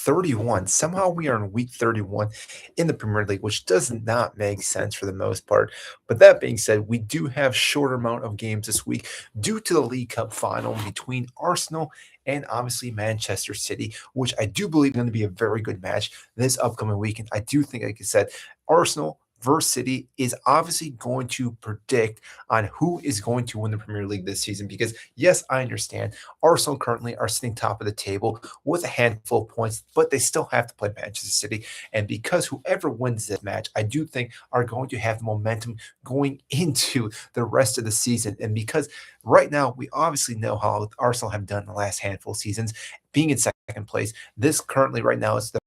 31. Somehow we are in week 31 in the Premier League, which does not make sense for the most part. But that being said, we do have shorter amount of games this week due to the League Cup final between Arsenal and obviously Manchester City, which I do believe is going to be a very good match this upcoming weekend. I do think, like I said, Arsenal versus City is obviously going to predict on who is going to win the Premier League this season. Because yes, I understand Arsenal currently are sitting top of the table with a handful of points, but they still have to play Manchester City. And because whoever wins this match, I do think are going to have momentum going into the rest of the season. And because right now we obviously know how Arsenal have done the last handful of seasons, being in second place. This currently right now is the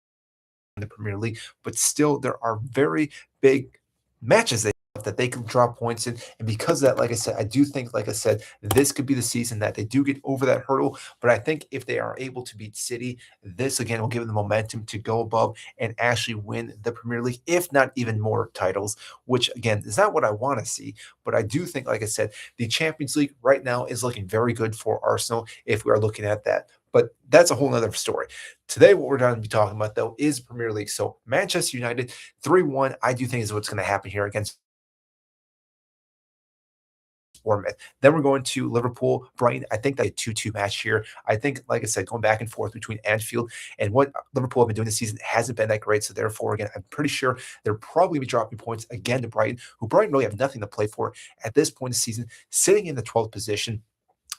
Premier League, but still there are very big matches that they can drop points in. And because of that, like I said, I do think, like I said, this could be the season that they do get over that hurdle. But I think if they are able to beat City, this again will give them the momentum to go above and actually win the Premier League, if not even more titles, which again is not what I want to see. But I do think, like I said, the Champions League right now is looking very good for Arsenal if we are looking at that. But that's a whole nother story. Today, what we're going to be talking about, though, is Premier League. So Manchester United 3-1, I do think is what's going to happen here against Bournemouth. Then we're going to Liverpool, Brighton. I think that a 2-2 match here. I think, like I said, going back and forth between Anfield and what Liverpool have been doing this season hasn't been that great. So therefore, again, I'm pretty sure they're probably be dropping points again to Brighton, who Brighton really have nothing to play for at this point in the season, sitting in the 12th position.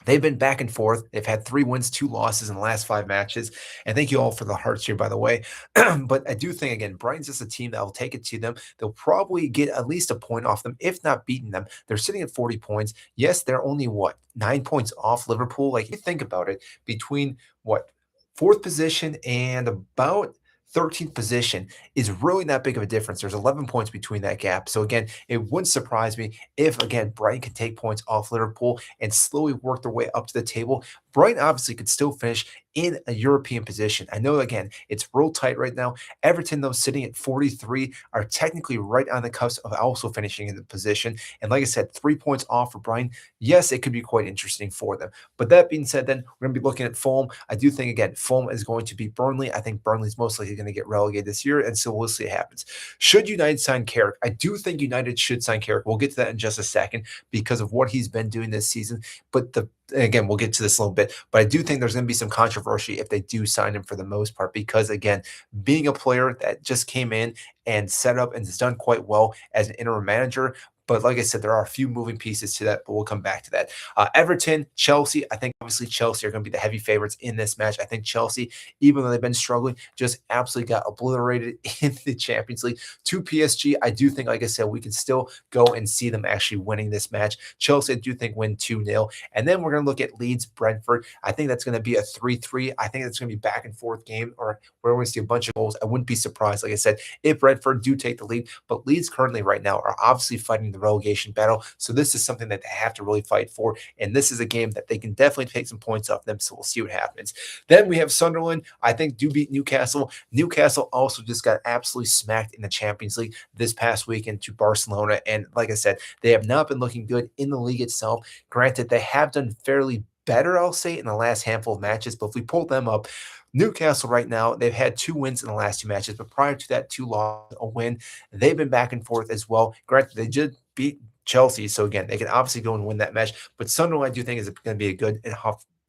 They've been back and forth. They've had 3 wins, 2 losses in the last 5 matches. And thank you all for the hearts here, by the way. But I do think, again, Brighton's just a team that will take it to them. They'll probably get at least a point off them, if not beating them. They're sitting at 40 points. Yes, they're only, what, 9 points off Liverpool? Like, you think about it, between, what, 4th position and about 13th position is really not big of a difference. There's 11 points between that gap. So again, it wouldn't surprise me if again Brighton can take points off Liverpool and slowly work their way up to the table. Brighton obviously could still finish in a European position. I know again it's real tight right now. Everton, though, sitting at 43, are technically right on the cusp of also finishing in the position. And like I said, 3 points off for Brighton. Yes, it could be quite interesting for them. But that being said, then we're going to be looking at Fulham. I do think again Fulham is going to be Burnley. I think Burnley's most likely going to get relegated this year, and so we'll see what happens. Should United sign Carrick? I do think United should sign Carrick. We'll get to that in just a second because of what he's been doing this season. But again, we'll get to this a little bit, but I do think there's going to be some controversy if they do sign him for the most part, because again, being a player that just came in and set up and has done quite well as an interim manager. But like I said, there are a few moving pieces to that, but we'll come back to that. Everton, Chelsea, I think obviously Chelsea are going to be the heavy favorites in this match. I think Chelsea, even though they've been struggling, just absolutely got obliterated in the Champions League to PSG. I do think, like I said, we can still go and see them actually winning this match. Chelsea, I do think, win 2-0. And then we're going to look at Leeds, Brentford. I think that's going to be a 3-3. I think it's going to be back and forth game, or we're going to see a bunch of goals. I wouldn't be surprised, like I said, if Brentford do take the lead. But Leeds currently right now are obviously fighting the relegation battle. So this is something that they have to really fight for. And this is a game that they can definitely take some points off them. So we'll see what happens. Then we have Sunderland, I think, do beat Newcastle. Newcastle also just got absolutely smacked in the Champions League this past weekend to Barcelona. And like I said, they have not been looking good in the league itself. Granted, they have done fairly better, I'll say, in the last handful of matches. But if we pull them up, Newcastle right now, they've had 2 wins in the last 2 matches, but prior to that 2 losses, a win. They've been back and forth as well. Granted, they did beat Chelsea, so again, they can obviously go and win that match. But Sunderland, I do think, is going to be a good and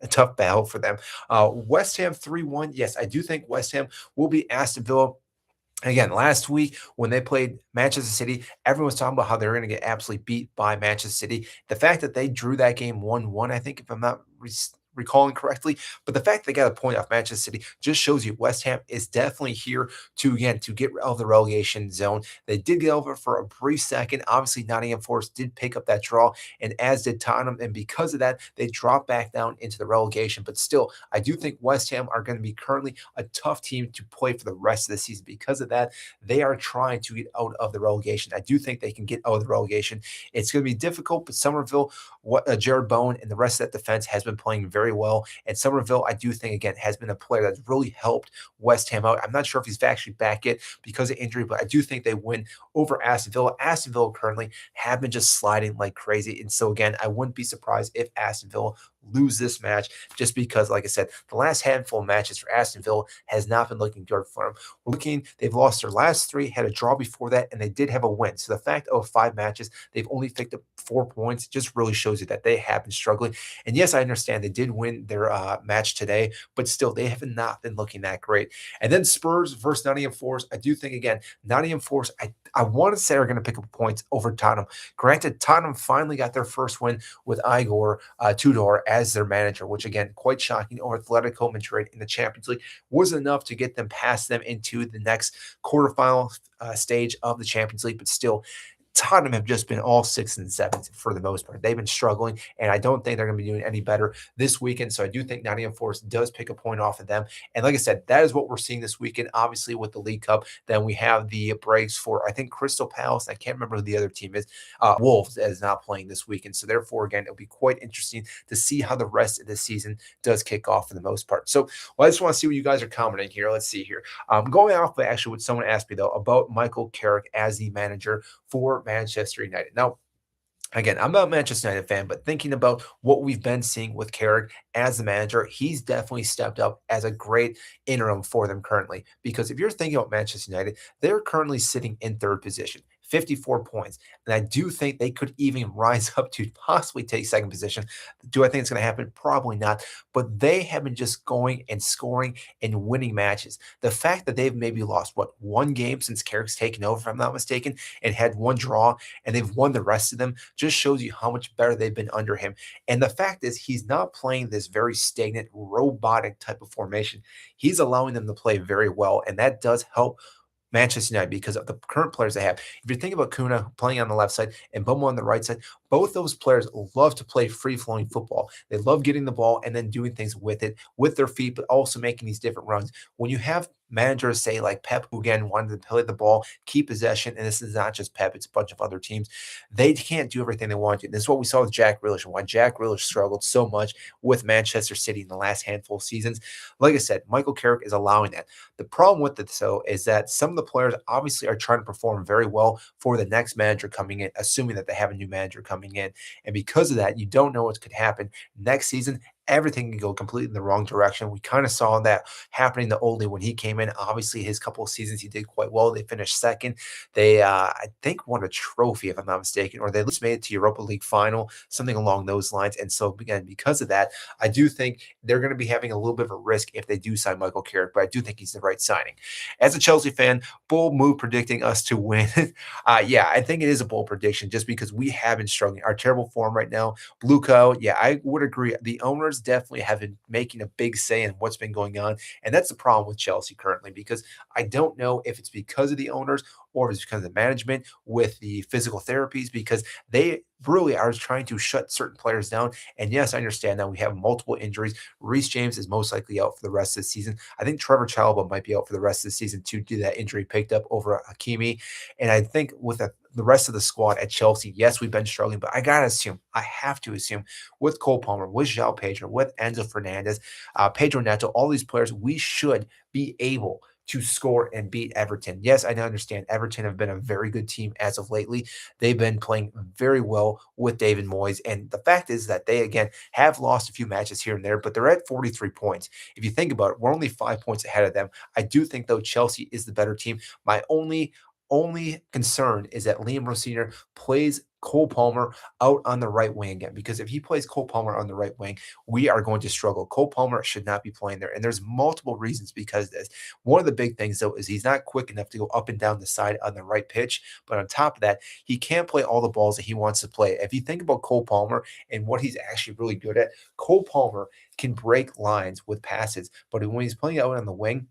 tough battle for them. West Ham 3-1. Yes, I do think West Ham will be Aston Villa. Again, last week when they played Manchester City, everyone was talking about how they were going to get absolutely beat by Manchester City. The fact that they drew that game 1-1, I think, if I'm not recalling correctly, but the fact they got a point off Manchester City just shows you West Ham is definitely here to, again, to get out of the relegation zone. They did get over for a brief second. Obviously, Nottingham Forest did pick up that draw, and as did Tottenham. And because of that, they dropped back down into the relegation. But still, I do think West Ham are going to be currently a tough team to play for the rest of the season. Because of that, they are trying to get out of the relegation. I do think they can get out of the relegation. It's going to be difficult, but Somerville, Jared Bowen, and the rest of that defense has been playing very well. And Somerville, I do think, again, has been a player that's really helped West Ham out. I'm not sure if he's actually back yet because of injury, but I do think they win over Aston Villa. Aston Villa currently have been just sliding like crazy. And so, again, I wouldn't be surprised if Aston Villa lose this match just because, like I said, the last handful of matches for Aston Villa has not been looking good for them. We're looking, they've lost their last three, had a draw before that, and they did have a win. So the fact of 5 matches, they've only picked up 4 points just really shows you that they have been struggling. And yes, I understand they did win their match today, but still, they have not been looking that great. And then Spurs versus Nottingham Forest. I do think, again, Nottingham Forest, I want to say are going to pick up points over Tottenham. Granted, Tottenham finally got their first win with Igor Tudor as their manager, which again, quite shocking over Atletico Madrid in the Champions League was enough to get them past them into the next quarterfinal stage of the Champions League. But still, Tottenham have just been all sixes and sevens for the most part. They've been struggling, and I don't think they're going to be doing any better this weekend. So I do think Nottingham Forest does pick a point off of them. And like I said, that is what we're seeing this weekend. Obviously, with the League Cup, then we have the breaks for I think Crystal Palace. I can't remember who the other team is. Wolves is not playing this weekend. So therefore, again, it'll be quite interesting to see how the rest of the season does kick off for the most part. So well, I just want to see what you guys are commenting here. Let's see here. Going off of actually what someone asked me though about Michael Carrick as the manager for Manchester United. Now, again, I'm not a Manchester United fan, but thinking about what we've been seeing with Carrick as the manager, he's definitely stepped up as a great interim for them currently. Because if you're thinking about Manchester United, they're currently sitting in third position. 54 points. And I do think they could even rise up to possibly take second position. Do I think it's going to happen? Probably not. But they have been just going and scoring and winning matches. The fact that they've maybe lost, what, one game since Carrick's taken over, if I'm not mistaken, and had one draw, and they've won the rest of them, just shows you how much better they've been under him. And the fact is, he's not playing this very stagnant, robotic type of formation. He's allowing them to play very well, and that does help Manchester United because of the current players they have. If you think about Kuna playing on the left side and Bomo on the right side, both those players love to play free flowing football. They love getting the ball and then doing things with it with their feet, but also making these different runs. When you have managers say like Pep, who again wanted to play the ball, keep possession, and this is not just Pep, it's a bunch of other teams. They can't do everything they want to. This is what we saw with Jack Grealish and why Jack Grealish struggled so much with Manchester City in the last handful of seasons. Like I said, Michael Carrick is allowing that. The problem with it, though, is that some of the players obviously are trying to perform very well for the next manager coming in, assuming that they have a new manager coming in. And because of that, you don't know what could happen next season. Everything can go completely in the wrong direction. We kind of saw that happening to Ole when he came in. Obviously, his couple of seasons he did quite well. They finished second. They, I think, won a trophy, if I'm not mistaken, or they at least made it to Europa League final, something along those lines. And so, again, because of that, I do think they're going to be having a little bit of a risk if they do sign Michael Carrick, but I do think he's the right signing. As a Chelsea fan, bold move predicting us to win. Yeah, I think it is a bold prediction just because we have been struggling. Our terrible form right now, Blue Co. Yeah, I would agree. The owners definitely have been making a big say in what's been going on. And that's the problem with Chelsea currently because I don't know if it's because of the owners or if it's because of the management with the physical therapies because they really are trying to shut certain players down. And yes, I understand that we have multiple injuries. Reece James is most likely out for the rest of the season. I think Trevor Chalobah might be out for the rest of the season too, due to that injury picked up over Hakimi. And I think with the rest of the squad at Chelsea, yes, we've been struggling, but I gotta assume, I have to assume, with Cole Palmer, with João Pedro, with Enzo Fernandez, Pedro Neto, all these players, we should be able to score and beat Everton. Yes, I understand Everton have been a very good team as of lately. They've been playing very well with David Moyes. And the fact is that they, again, have lost a few matches here and there, but they're at 43 points. If you think about it, we're only 5 points ahead of them. I do think, though, Chelsea is the better team. My only concern is that Liam Rossinier plays Cole Palmer out on the right wing again. Because if he plays Cole Palmer on the right wing, we are going to struggle. Cole Palmer should not be playing there. And there's multiple reasons because of this. One of the big things, though, is he's not quick enough to go up and down the side on the right pitch. But on top of that, he can't play all the balls that he wants to play. If you think about Cole Palmer and what he's actually really good at, Cole Palmer can break lines with passes. But when he's playing out on the wing,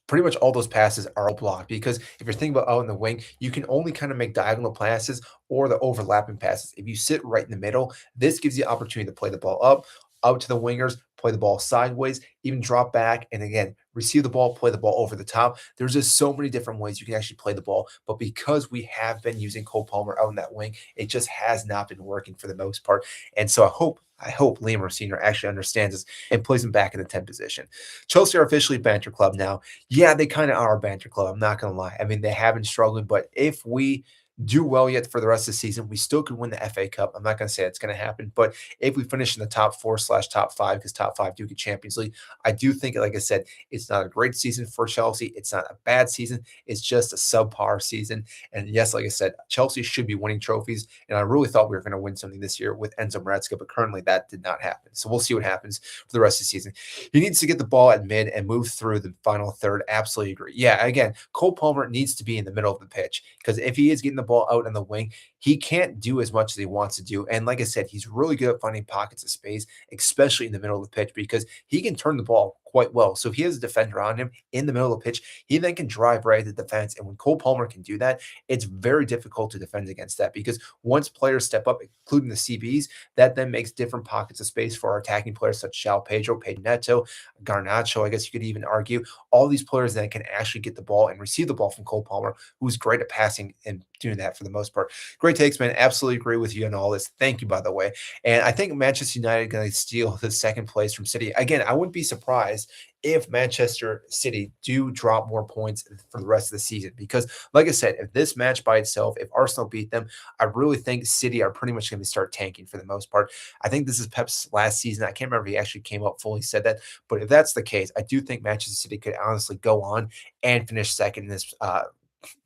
pretty much all those passes are all blocked because if you're thinking about out in the wing, you can only kind of make diagonal passes or the overlapping passes. If you sit right in the middle, this gives you the opportunity to play the ball up, out to the wingers, play the ball sideways, even drop back, and again, receive the ball, play the ball over the top. There's just so many different ways you can actually play the ball. But because we have been using Cole Palmer out in that wing, it just has not been working for the most part. And so I hope Liam Rossinier actually understands this and plays him back in the 10 position. Chelsea are officially a banter club now. Yeah, they kind of are a banter club. I'm not going to lie. I mean, they have been struggling, but if we do well yet for the rest of the season, we still could win the FA Cup. I'm not going to say it's going to happen, but if we finish in the top four slash top five, because top five do get Champions League, I do think, like I said, it's not a great season for Chelsea. It's not a bad season. It's just a subpar season. And yes, like I said, Chelsea should be winning trophies. And I really thought we were going to win something this year with Enzo Maresca, but currently that did not happen. So we'll see what happens for the rest of the season. He needs to get the ball at mid and move through the final third. Absolutely agree. Yeah, again, Cole Palmer needs to be in the middle of the pitch because if he is getting the ball out on the wing, he can't do as much as he wants to do. And like I said, he's really good at finding pockets of space, especially in the middle of the pitch, because he can turn the ball quite well. So if he has a defender on him in the middle of the pitch, he then can drive right at the defense. And when Cole Palmer can do that, it's very difficult to defend against that because once players step up, including the CBs, that then makes different pockets of space for our attacking players such as João Pedro, Pedro Neto, Garnacho, I guess you could even argue. All these players then can actually get the ball and receive the ball from Cole Palmer, who's great at passing and doing that for the most part. Great takes, man. Absolutely agree with you on all this. Thank you, by the way. And I think Manchester United going to steal the second place from City. Again, I wouldn't be surprised if Manchester City do drop more points for the rest of the season. Because, like I said, if this match by itself, if Arsenal beat them, I really think City are pretty much going to start tanking for the most part. I think this is Pep's last season. I can't remember if he actually came out fully said that, but if that's the case, I do think Manchester City could honestly go on and finish second in this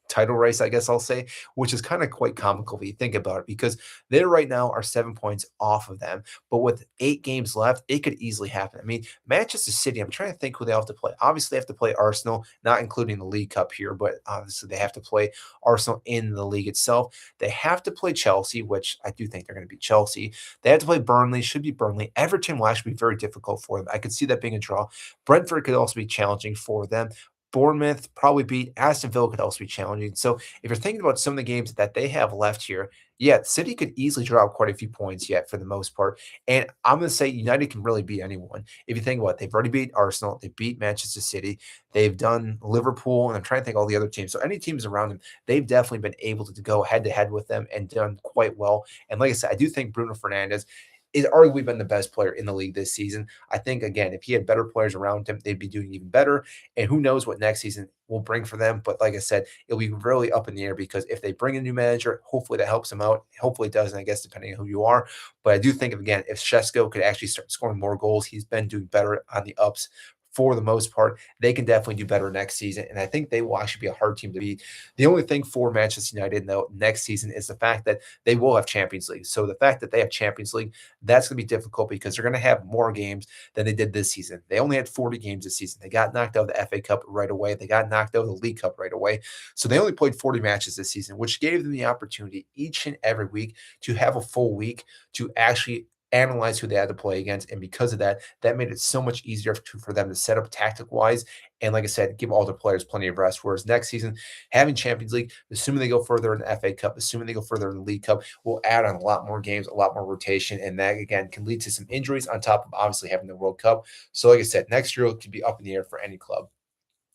title race, I guess I'll say, which is kind of quite comical if you think about it, because they right now are 7 points off of them. But with 8 games left, it could easily happen. I mean, Manchester City, I'm trying to think who they have to play. Obviously, they have to play Arsenal, not including the League Cup here, but obviously they have to play Arsenal in the league itself. They have to play Chelsea, which I do think they're going to be Chelsea. They have to play Burnley, should be Burnley. Everton will actually be very difficult for them. I could see that being a draw. Brentford could also be challenging for them. Bournemouth probably beat Aston Villa could also be challenging. So if you're thinking about some of the games that they have left here, yeah, City could easily drop quite a few points yet for the most part. And I'm going to say United can really beat anyone. If you think about it, they've already beat Arsenal, they beat Manchester City, they've done Liverpool, and I'm trying to think all the other teams. So any teams around them, they've definitely been able to go head to head with them and done quite well. And like I said, I do think Bruno Fernandez is arguably been the best player in the league this season. I think again, if he had better players around him, they'd be doing even better. And who knows what next season will bring for them. But like I said, it'll be really up in the air because if they bring a new manager, hopefully that helps them out. Hopefully it doesn't, I guess, depending on who you are. But I do think again, if Shesko could actually start scoring more goals, he's been doing better on the ups for the most part. They can definitely do better next season. And I think they will actually be a hard team to beat. The only thing for Manchester United, though, next season is the fact that they will have Champions League. So the fact that they have Champions League, that's going to be difficult because they're going to have more games than they did this season. They only had 40 games this season. They got knocked out of the FA Cup right away. They got knocked out of the League Cup right away. So they only played 40 matches this season, which gave them the opportunity each and every week to have a full week to actually analyze who they had to play against. And because of that, that made it so much easier for them to set up tactic wise. And like I said, give all the players plenty of rest. Whereas next season, having Champions League, assuming they go further in the FA Cup, assuming they go further in the League Cup, will add on a lot more games, a lot more rotation. And that, again, can lead to some injuries on top of obviously having the World Cup. So, like I said, next year it could be up in the air for any club.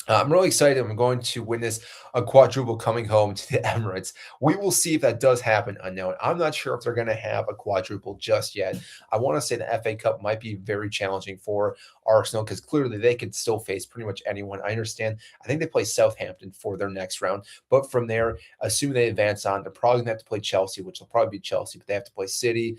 I'm really excited. I'm going to witness a quadruple coming home to the Emirates. We will see if that does happen unknown. I'm not sure if they're going to have a quadruple just yet. I want to say the FA Cup might be very challenging for Arsenal because clearly they could still face pretty much anyone. I understand. I think they play Southampton for their next round. But from there, assuming they advance on, they're probably going to have to play Chelsea, which will probably be Chelsea, but they have to play City.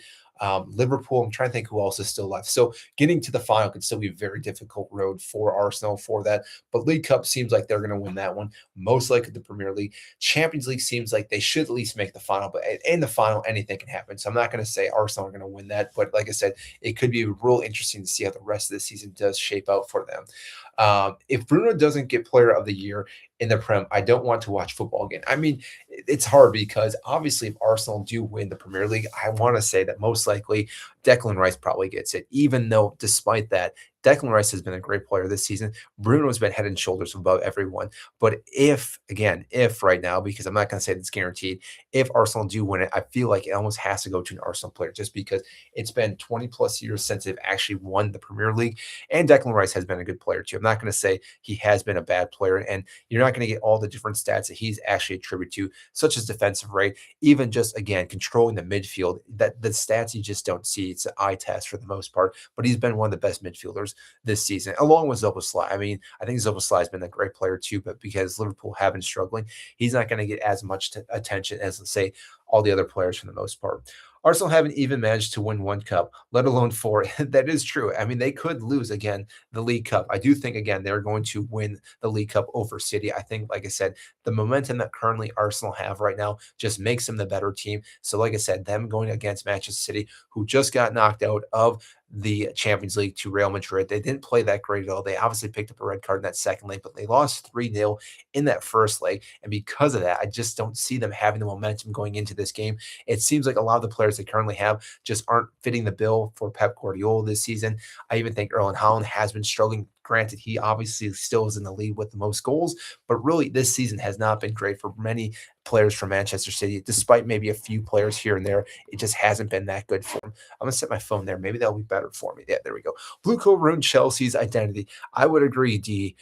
Liverpool, I'm trying to think who else is still left. So getting to the final could still be a very difficult road for Arsenal for that. But League Cup seems like they're going to win that one. Most likely the Premier League. Champions League seems like they should at least make the final, but in the final, anything can happen. So I'm not going to say Arsenal are going to win that. But like I said, it could be real interesting to see how the rest of the season does shape out for them. If Bruno doesn't get Player of the Year in the Prem, I don't want to watch football again. I mean, it's hard because obviously, if Arsenal do win the Premier League, I want to say that most likely Declan Rice probably gets it, even though despite that, Declan Rice has been a great player this season. Bruno has been head and shoulders above everyone. But if, again, if right now, because I'm not going to say it's guaranteed, if Arsenal do win it, I feel like it almost has to go to an Arsenal player just because it's been 20 plus years since they've actually won the Premier League. And Declan Rice has been a good player too. I'm not going to say he has been a bad player. And you're not going to get all the different stats that he's actually attributed to, such as defensive rate, even just, again, controlling the midfield. That the stats you just don't see. It's an eye test for the most part. But he's been one of the best midfielders. goals this season, along with Zoboslai. I mean, I think Zoboslai has been a great player too, but because Liverpool have been struggling, he's not going to get as much attention as, let's say, all the other players for the most part. Arsenal haven't even managed to win one cup, let alone four. That is true. I mean, they could lose again the League Cup. I do think again they're going to win the League Cup over City. I think, like I said, the momentum that currently Arsenal have right now just makes them the better team. So, like I said, them going against Manchester City, who just got knocked out of the Champions League to Real Madrid. They didn't play that great at all. They obviously picked up a red card in that second leg, but they lost 3-0 in that first leg. And because of that, I just don't see them having the momentum going into this game. It seems like a lot of the players they currently have just aren't fitting the bill for Pep Guardiola this season. I even think Erling Haaland has been struggling. Granted, he obviously still is in the lead with the most goals, but really this season has not been great for many players from Manchester City, despite maybe a few players here and there. It just hasn't been that good for them. I'm going to set my phone there. Maybe that'll be better for me. Yeah, there we go. Blue Coat ruined Chelsea's identity. I would agree, D.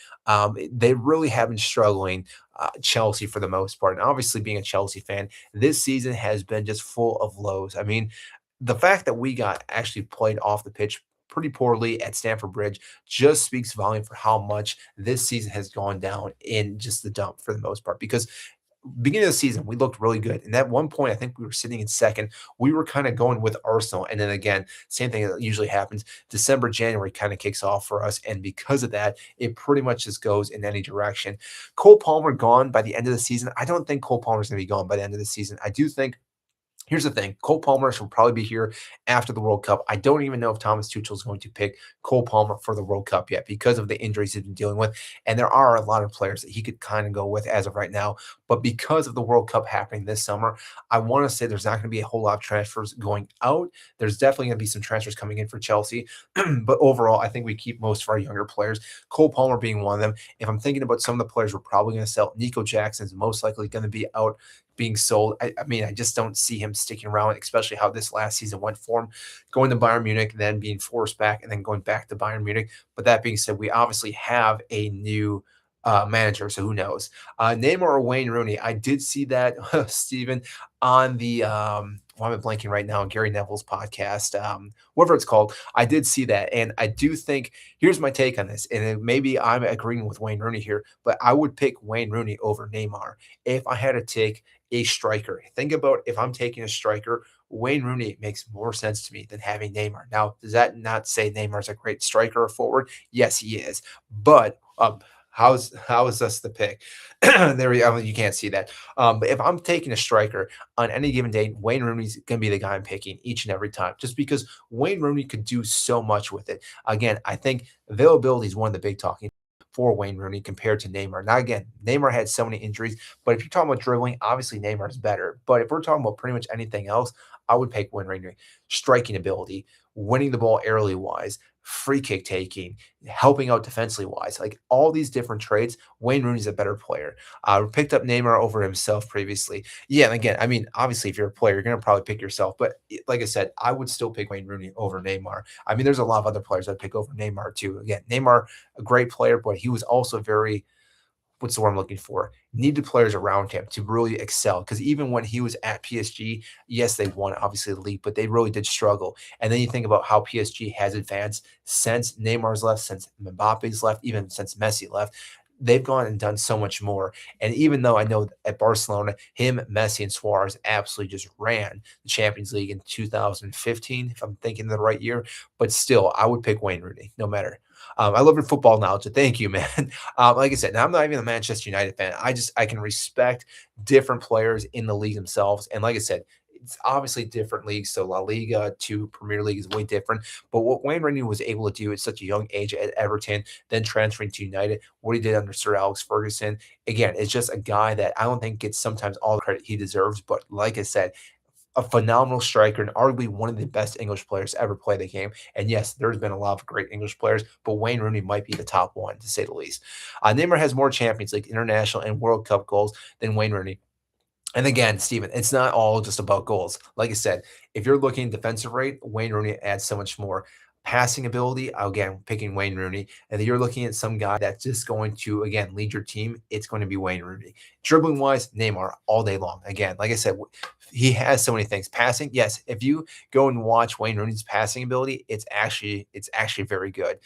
They really have been struggling, Chelsea, for the most part. And obviously, being a Chelsea fan, this season has been just full of lows. I mean, the fact that we got actually played off the pitch pretty poorly at Stamford Bridge just speaks volume for how much this season has gone down in just the dump for the most part. Because beginning of the season, we looked really good. And at one point, I think we were sitting in second. We were kind of going with Arsenal. And then again, same thing that usually happens. December, January kind of kicks off for us. And because of that, it pretty much just goes in any direction. Cole Palmer gone by the end of the season. I don't think Cole Palmer's going to be gone by the end of the season. I do think. Here's the thing. Cole Palmer will probably be here after the World Cup. I don't even know if Thomas Tuchel is going to pick Cole Palmer for the World Cup yet because of the injuries he's been dealing with. And there are a lot of players that he could kind of go with as of right now. But because of the World Cup happening this summer, I want to say there's not going to be a whole lot of transfers going out. There's definitely going to be some transfers coming in for Chelsea. But overall, I think we keep most of our younger players, Cole Palmer being one of them. If I'm thinking about some of the players we're probably going to sell, Nico Jackson's most likely going to be out being sold. I mean, I just don't see him sticking around, especially how this last season went for him, going to Bayern Munich, then being forced back, and then going back to Bayern Munich. But that being said, we obviously have a new manager, so who knows? Neymar or Wayne Rooney? I did see that, Stephen, on the why am I blanking right now? Gary Neville's podcast, whatever it's called. I did see that, and I do think here's my take on this, and maybe I'm agreeing with Wayne Rooney here, but I would pick Wayne Rooney over Neymar if I had to take a striker. Think about if I'm taking a striker, Wayne Rooney makes more sense to me than having Neymar. Now, does that not say Neymar's a great striker or forward? Yes, he is. But how is this the pick? There we go. You can't see that. But if I'm taking a striker on any given day, Wayne Rooney's gonna be the guy I'm picking each and every time, just because Wayne Rooney could do so much with it. Again, I think availability is one of the big talking for Wayne Rooney compared to Neymar. Now, again, Neymar had so many injuries, but if you're talking about dribbling, obviously Neymar is better. But if we're talking about pretty much anything else, I would pick Wayne Rooney. Striking ability, winning the ball early wise, free kick taking, helping out defensively wise, like all these different traits, Wayne Rooney's a better player. Picked up Neymar over himself previously. Yeah, and again, I mean, obviously, if you're a player, you're going to probably pick yourself. But like I said, I would still pick Wayne Rooney over Neymar. I mean, there's a lot of other players I'd pick over Neymar too. Again, Neymar, a great player, but he was also very what's the word I'm looking for? Needed players around him to really excel. Because even when he was at PSG, yes, they won obviously the league, but they really did struggle. And then you think about how PSG has advanced since Neymar's left, since Mbappe's left, even since Messi left. They've gone and done so much more. And even though I know at Barcelona, him, Messi, and Suarez absolutely just ran the Champions League in 2015, if I'm thinking the right year, but still, I would pick Wayne Rooney no matter. I love your football knowledge. So thank you, man. Like I said, now I'm not even a Manchester United fan. I can respect different players in the league themselves. And like I said, it's obviously different leagues. So La Liga to Premier League is way different. But what Wayne Rooney was able to do at such a young age at Everton, then transferring to United, what he did under Sir Alex Ferguson, again, it's just a guy that I don't think gets sometimes all the credit he deserves. But like I said, a phenomenal striker and arguably one of the best English players to ever play the game. And yes, there's been a lot of great English players, but Wayne Rooney might be the top one, to say the least. Neymar has more Champions League, international, and World Cup goals than Wayne Rooney. And again, Steven, it's not all just about goals. Like I said, if you're looking defensive rate, Wayne Rooney adds so much more. Passing ability, again, picking Wayne Rooney. And then you're looking at some guy that's just going to, again, lead your team. It's going to be Wayne Rooney. Dribbling wise, Neymar all day long. Again, like I said, he has so many things. Passing, yes. If you go and watch Wayne Rooney's passing ability, it's actually very good.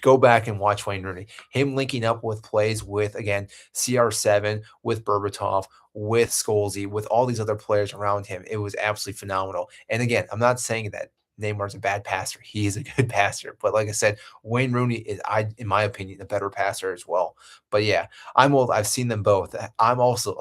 Go back and watch Wayne Rooney. Him linking up with plays with, again, CR7, with Berbatov, with Scholesy, with all these other players around him. It was absolutely phenomenal. And again, I'm not saying that Neymar's a bad passer. He is a good passer. But like I said, Wayne Rooney is, in my opinion, a better passer as well. But yeah, I'm old. I've seen them both. I'm also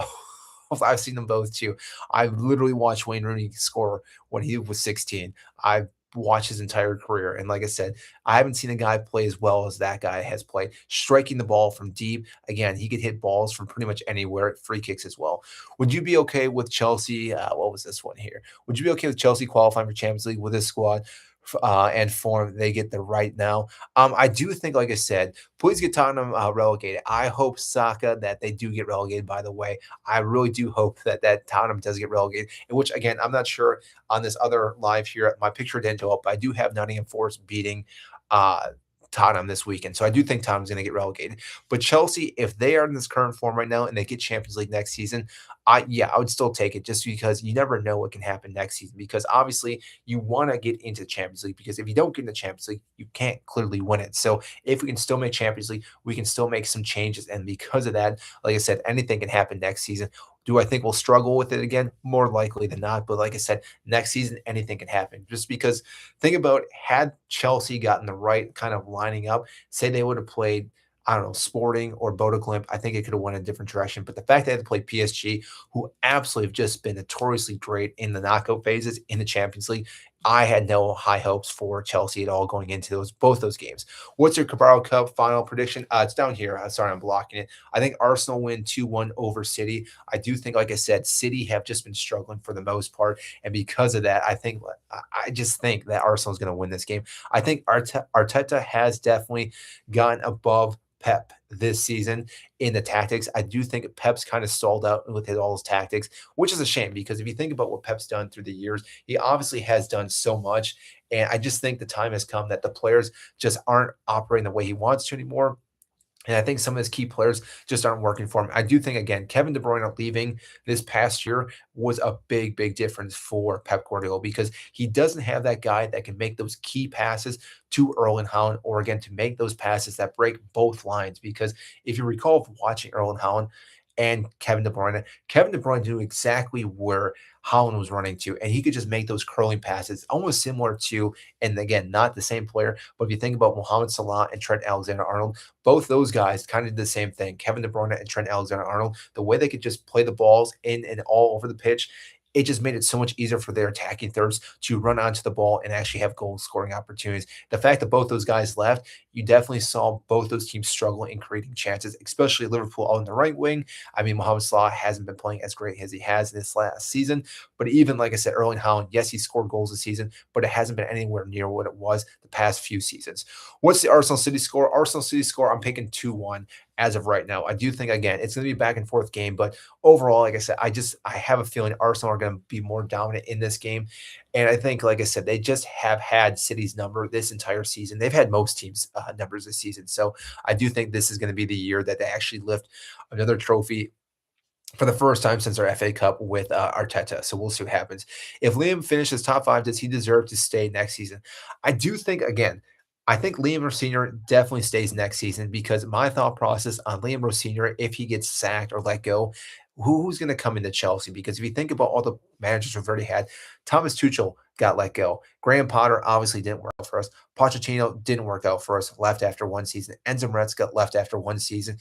I've seen them both too. I've literally watched Wayne Rooney score when he was 16. I've watched his entire career. And like I said, I haven't seen a guy play as well as that guy has played, striking the ball from deep. Again, he could hit balls from pretty much anywhere, free kicks as well. Would you be okay with Chelsea? What was this one here? Would you be okay with Chelsea qualifying for Champions League with this squad? And form they get the right now. I do think, like I said, please get Tottenham relegated. I hope Saka that they do get relegated. By the way, I really do hope that Tottenham does get relegated. In which, again, I'm not sure on this other live here. My picture didn't go up, but I do have Nottingham Forest beating uh, Tottenham this weekend. So I do think Tottenham's going to get relegated. But Chelsea, if they are in this current form right now and they get Champions League next season, I would still take it just because you never know what can happen next season. Because obviously you want to get into the Champions League because if you don't get in the Champions League, you can't clearly win it. So if we can still make Champions League, we can still make some changes. And because of that, like I said, anything can happen next season. Do I think we'll struggle with it again? More likely than not. But like I said, next season, anything can happen. Just because think about had Chelsea gotten the right kind of lining up, say they would have played, I don't know, Sporting or Bodo Glimt, I think it could have went a different direction. But the fact they had to play PSG, who absolutely have just been notoriously great in the knockout phases in the Champions League, I had no high hopes for Chelsea at all going into both those games. What's your Carabao Cup final prediction? It's down here. Sorry, I'm blocking it. I think Arsenal win 2-1 over City. I do think, like I said, City have just been struggling for the most part. And because of that, I just think that Arsenal is going to win this game. I think Arteta has definitely gotten above Pep this season in the tactics. I do think Pep's kind of stalled out with all his tactics, which is a shame because if you think about what Pep's done through the years, he obviously has done so much. And I just think the time has come that the players just aren't operating the way he wants to anymore. And I think some of his key players just aren't working for him. I do think, again, Kevin De Bruyne leaving this past year was a big, big difference for Pep Guardiola because he doesn't have that guy that can make those key passes to Erling Haaland or, again, to make those passes that break both lines. Because if you recall watching Erling Haaland and Kevin De Bruyne knew exactly where Haaland was running to, and he could just make those curling passes, almost similar to, and again, not the same player, but if you think about Mohamed Salah and Trent Alexander-Arnold, both those guys kind of did the same thing. Kevin De Bruyne and Trent Alexander-Arnold, the way they could just play the balls in and all over the pitch, it just made it so much easier for their attacking thirds to run onto the ball and actually have goal scoring opportunities. The fact that both those guys left, you definitely saw both those teams struggle in creating chances, especially Liverpool on the right wing. I mean, Mohamed Salah hasn't been playing as great as he has this last season, but even like I said, Erling Haaland, yes, he scored goals this season, but it hasn't been anywhere near what it was the past few seasons. What's the Arsenal City score? Arsenal City score, I'm picking 2-1 as of right now. I do think, again, it's going to be a back and forth game, but overall, like I said, I have a feeling Arsenal are going to be more dominant in this game. And I think, like I said, they just have had City's number this entire season. They've had most teams' numbers this season. So I do think this is going to be the year that they actually lift another trophy for the first time since our FA Cup with Arteta. So we'll see what happens. If Liam finishes top five, does he deserve to stay next season? I do think, again, I think Liam Rossinier definitely stays next season because my thought process on Liam Rossinier, if he gets sacked or let go, who's going to come into Chelsea? Because if you think about all the managers we've already had, Thomas Tuchel got let go. Graham Potter obviously didn't work out for us. Pochettino didn't work out for us, left after one season. Enzo Maresca left after one season.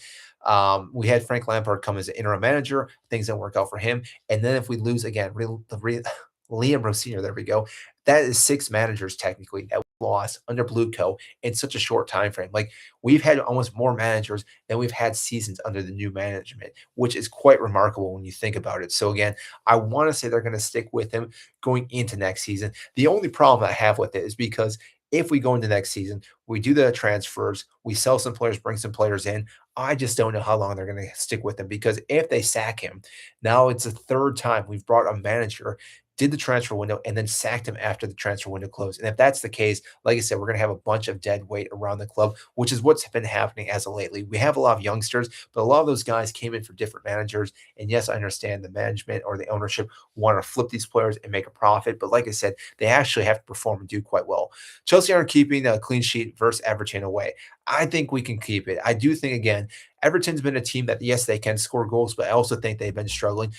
We had Frank Lampard come as an interim manager. Things didn't work out for him. And then if we lose again, Liam Rossinier, there we go. That is six managers technically that we lost under Blueco in such a short time frame. Like we've had almost more managers than we've had seasons under the new management, which is quite remarkable when you think about it. So again, I want to say they're going to stick with him going into next season. The only problem I have with it is because if we go into next season, we do the transfers, we sell some players, bring some players in. I just don't know how long they're going to stick with him because if they sack him, now it's the third time we've brought a manager did the transfer window, and then sacked him after the transfer window closed. And if that's the case, like I said, we're going to have a bunch of dead weight around the club, which is what's been happening as of lately. We have a lot of youngsters, but a lot of those guys came in for different managers. And yes, I understand the management or the ownership want to flip these players and make a profit. But like I said, they actually have to perform and do quite well. Chelsea aren't keeping a clean sheet versus Everton away. I think we can keep it. I do think, again, Everton's been a team that, yes, they can score goals, but I also think they've been struggling.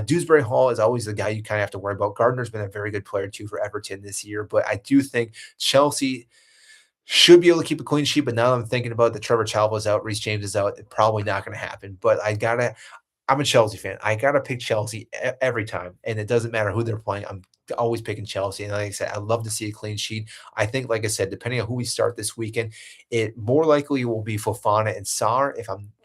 Dewsbury Hall is always the guy you kind of have to worry about. Gardner's been a very good player, too, for Everton this year, but I do think Chelsea should be able to keep a clean sheet, but now I'm thinking about the Trevor Chalba's out, Reece James is out. It's probably not going to happen, but I'm a Chelsea fan. I gotta pick Chelsea every time, and it doesn't matter who they're playing. I'm always picking Chelsea. And like I said, I love to see a clean sheet. I think, like I said, depending on who we start this weekend, it more likely will be Fofana and Sarr.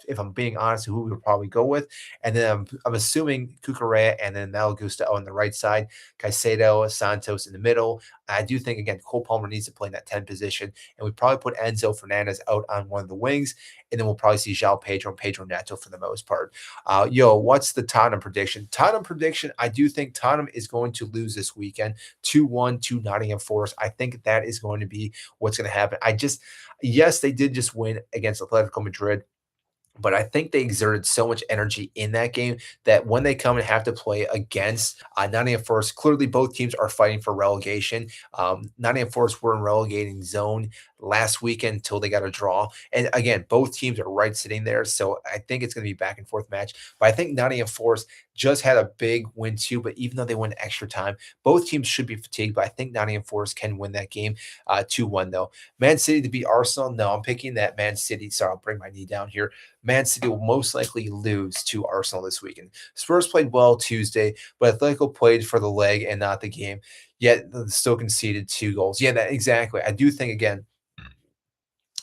If I'm being honest, who we would probably go with, and then I'm assuming Cucurella and then Mal Gusto on the right side, Caicedo, Santos in the middle. I do think again Cole Palmer needs to play in that 10 position, and we probably put Enzo Fernandez out on one of the wings, and then we'll probably see João Pedro and Pedro Neto for the most part. What's the Tottenham prediction? Tottenham prediction, I do think Tottenham is going to lose this weekend 2-1 to Nottingham Forest. I think that is going to be what's going to happen. Yes, they did just win against Atletico Madrid, but I think they exerted so much energy in that game that when they come and have to play against Nottingham Forest, clearly both teams are fighting for relegation. Nottingham Forest were in relegating zone last weekend until they got a draw. And again, both teams are right sitting there. So I think it's going to be a back and forth match. But I think Nottingham Forest just had a big win too. But even though they went extra time, both teams should be fatigued. But I think Nottingham Forest can win that game 2-1 though. Man City to beat Arsenal. No, I'm picking that Man City. Sorry, I'll bring my knee down here. Man City will most likely lose to Arsenal this weekend. Spurs played well Tuesday, but Atletico played for the leg and not the game. Yet still conceded 2 goals. Yeah, that exactly. I do think again,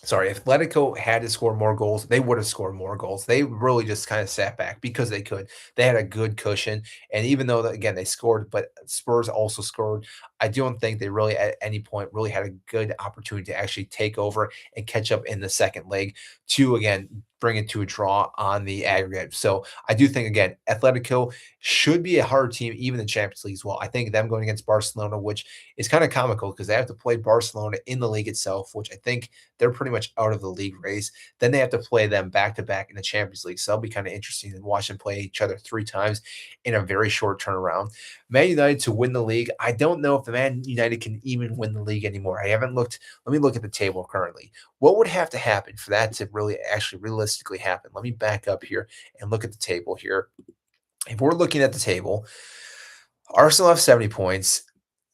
sorry, if Atletico had to score more goals, they would have scored more goals. They really just kind of sat back because they could. They had a good cushion, and even though again they scored, but Spurs also scored. I don't think they really at any point really had a good opportunity to actually take over and catch up in the second leg to again bring it to a draw on the aggregate. So I do think again Atletico should be a hard team even in Champions League as well. I think them going against Barcelona, which is kind of comical because they have to play Barcelona in the league itself, which I think they're pretty much out of the league race. Then they have to play them back to back in the Champions League. So that'll be kind of interesting to watch them play each other 3 times in a very short turnaround. Man United to win the league. I don't know if the Man United can even win the league anymore. I haven't looked. Let me look at the table currently. What would have to happen for that to really actually realistically happen? Let me back up here and look at the table here. If we're looking at the table, Arsenal have 70 points,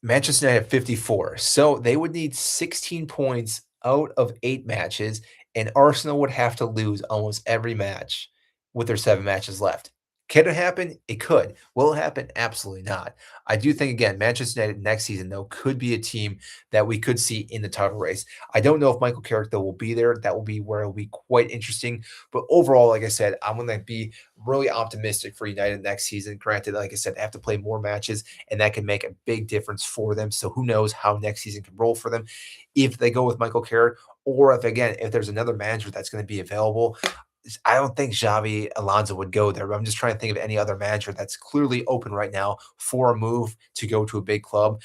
Manchester United have 54. So they would need 16 points out of 8 matches, and Arsenal would have to lose almost every match with their 7 matches left. Can it happen? It could. Will it happen? Absolutely not. I do think, again, Manchester United next season, though, could be a team that we could see in the title race. I don't know if Michael Carrick, though, will be there. That will be where it will be quite interesting. But overall, like I said, I'm going to be really optimistic for United next season. Granted, like I said, they have to play more matches, and that can make a big difference for them. So who knows how next season can roll for them if they go with Michael Carrick, or if, again, if there's another manager that's going to be available. I don't think Xavi Alonso would go there, but I'm just trying to think of any other manager that's clearly open right now for a move to go to a big club.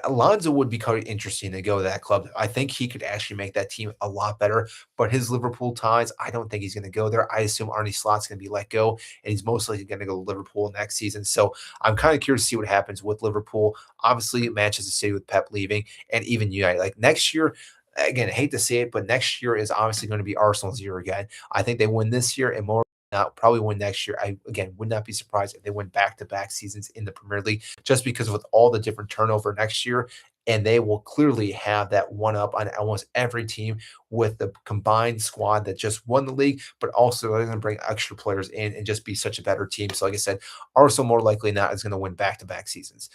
Alonso would be quite interesting to go to that club. I think he could actually make that team a lot better. But his Liverpool ties, I don't think he's going to go there. I assume Arnie Slot's going to be let go, and he's most likely going to go to Liverpool next season. So I'm kind of curious to see what happens with Liverpool. Obviously, Manchester City with Pep leaving, and even United. Like next year, again, I hate to say it, but next year is obviously going to be Arsenal's year again. I think they win this year and more not probably win next year. I again would not be surprised if they win back-to-back seasons in the Premier League, just because with all the different turnover next year, and they will clearly have that one up on almost every team with the combined squad that just won the league, but also they're going to bring extra players in and just be such a better team. So, like I said, Arsenal more likely not is going to win back-to-back seasons.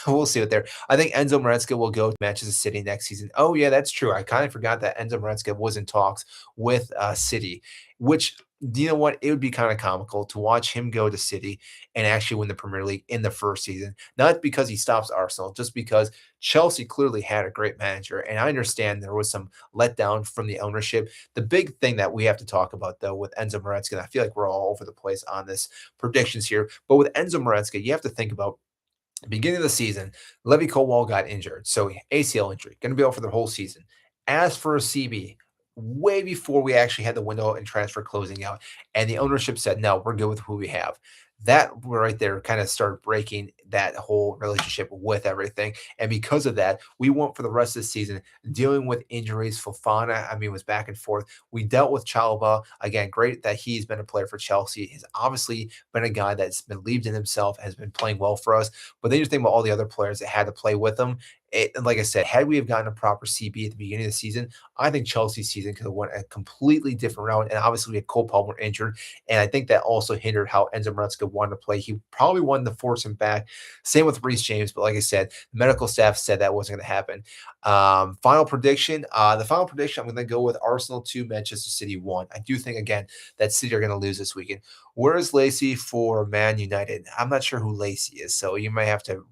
We'll see it there. I think Enzo Maresca will go to Manchester City next season. Oh, yeah, that's true. I kind of forgot that Enzo Maresca was in talks with City, which, you know what? It would be kind of comical to watch him go to City and actually win the Premier League in the first season. Not because he stops Arsenal, just because Chelsea clearly had a great manager. And I understand there was some letdown from the ownership. The big thing that we have to talk about, though, with Enzo Maresca, and I feel like we're all over the place on this predictions here, but with Enzo Maresca, you have to think about beginning of the season, Levy Colwell got injured, so ACL injury, going to be out for the whole season. As for a CB, way before we actually had the window and transfer closing out, and the ownership said, "No, we're good with who we have." That right there kind of started breaking that whole relationship with everything, and because of that, we went for the rest of the season dealing with injuries. Fofana, I mean, was back and forth. We dealt with Chalobah again. Great that he's been a player for Chelsea. He's obviously been a guy that's believed in himself, has been playing well for us. But then you think about all the other players that had to play with him. Like I said, had we have gotten a proper CB at the beginning of the season, I think Chelsea's season could have went a completely different route. And obviously, we had Cole Palmer injured, and I think that also hindered how Enzo Maresca wanted to play. He probably wanted to force him back. Same with Reece James, but like I said, the medical staff said that wasn't going to happen. Final prediction. The final prediction, I'm going to go with Arsenal 2, Manchester City 1. I do think again that City are going to lose this weekend. Where is Lacey for Man United? I'm not sure who Lacey is, so you might have to